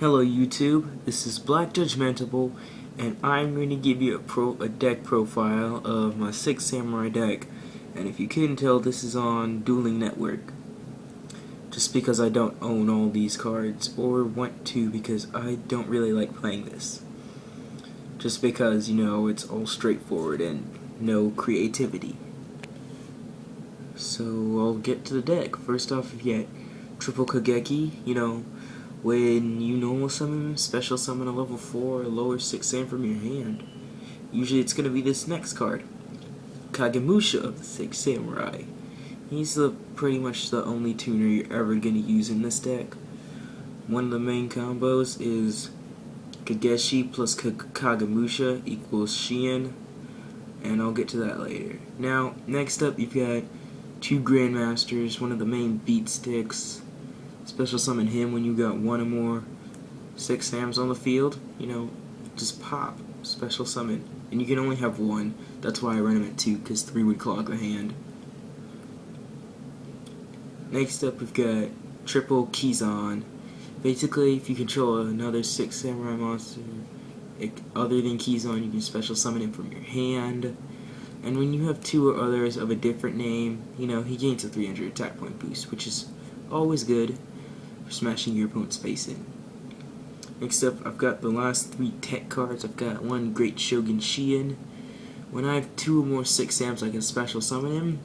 Hello YouTube, this is Black Judgmentable, and I'm going to give you a deck profile of my 6 Samurai deck. And if you couldn't tell, this is on Dueling Network. Just because I don't own all these cards, or want to because I don't really like playing this. Just because, it's all straightforward and no creativity. So I'll get to the deck. First off, if you get Triple Kageki, when you normal summon, special summon a level 4 or lower 6 sand from your hand, usually it's going to be this next card, Kagemusha of the 6 Samurai. He's pretty much the only tuner you're ever going to use in this deck. One of the main combos is Kageshi plus Kagemusha equals Shien, and I'll get to that later. Now, next up you've got two Grandmasters, one of the main beat sticks. Special summon him when you got one or more 6 Sams on the field. Just pop. Special summon. And you can only have one. That's why I run him at 2, because 3 would clog the hand. Next up, we've got Triple Kizan. Basically, if you control another 6 Samurai monster other than Kizan, you can special summon him from your hand. And when you have 2 or others of a different name, he gains a 300 attack point boost, which is always good for smashing your opponent's face in. Next up, I've got the last 3 tech cards. I've got one Great Shogun Shien. When I have 2 or more 6 Sams, I can special summon him,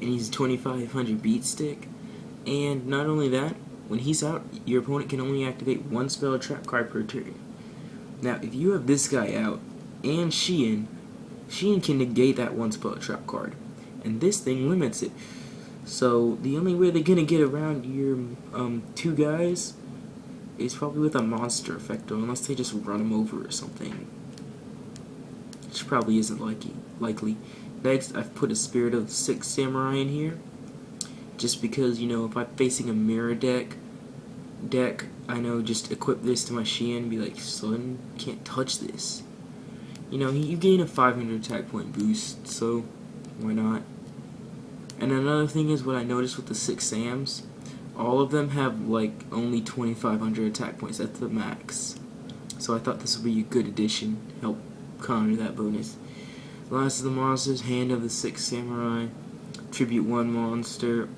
and he's 2500 beat stick. And not only that, when he's out, your opponent can only activate 1 spell or trap card per turn. Now, if you have this guy out and Shien can negate that 1 spell or trap card, and this thing limits it. So the only way they're gonna get around your 2 guys is probably with a monster effect, or unless they just run them over or something, which probably isn't likely. Next, I've put a Spirit of the 6 Samurai in here, just because if I'm facing a mirror deck, I know just equip this to my Shien and be like, son, can't touch this. You gain a 500 attack point boost, so why not? And another thing is what I noticed with the 6 Sams, all of them have only 2500 attack points at the max. So I thought this would be a good addition, help counter that bonus. Last of the monsters, Hand of the 6 Samurai. Tribute 1 monster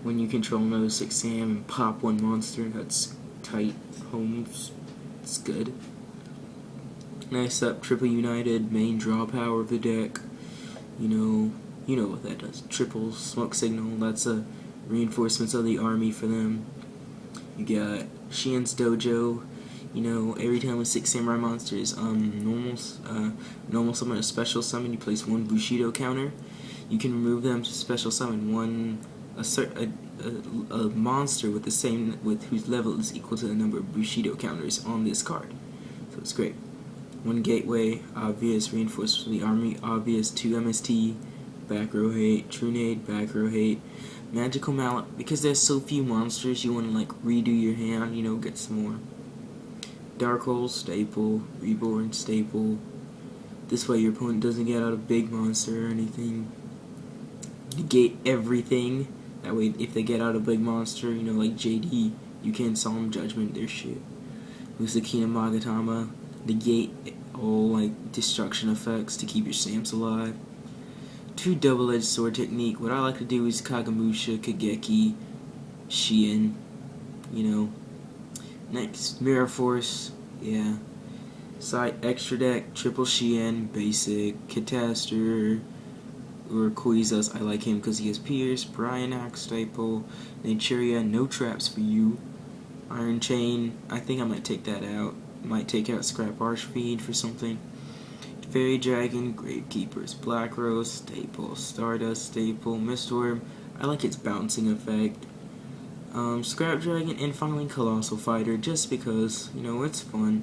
when you control another 6 Sam and pop 1 monster. That's tight. Homes. It's good. Next up, Triple United, main draw power of the deck. You know what that does. Triple smoke signal, that's a reinforcements of the army for them. You got Shien's Dojo. Every time a 6 Samurai monster is normal summon a special summon, you place 1 Bushido counter. You can remove them to special summon a monster with whose level is equal to the number of Bushido counters on this card. So it's great. 1 Gateway, obvious, reinforcements for the army, obvious, 2 MST, back row hate, True Nade, back row hate, Magical Mallet. Because there's so few monsters, you want to redo your hand, get some more. Dark Hole, staple, Reborn, staple. This way your opponent doesn't get out a big monster or anything. Negate everything. That way if they get out a big monster, like JD, you can Solemn Judgment their shit. Musakina Magatama, negate all destruction effects to keep your Sams alive. 2 double-edged sword technique. What I like to do is Kagemusha, Kageki, Shien. Next, Mirror Force. Yeah. Side extra deck, Triple Shien, basic, Catastor, or Koizas. I like him because he has Pierce, Bryanak, staple, Naturia, no traps for you. Iron Chain, I think I might take that out. Might take out Scrap Archfiend for something. Fairy Dragon, Gravekeepers, Black Rose, staple, Stardust, staple, Mistworm. I like its bouncing effect. Scrap Dragon, and finally Colossal Fighter, just because, it's fun.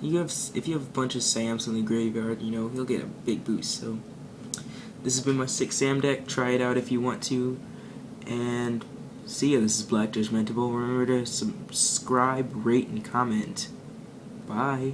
If you have a bunch of Sams in the graveyard, he'll get a big boost. So this has been my 6 Sam deck. Try it out if you want to. And see ya. This is Black Judgmentable. Remember to subscribe, rate, and comment. Bye.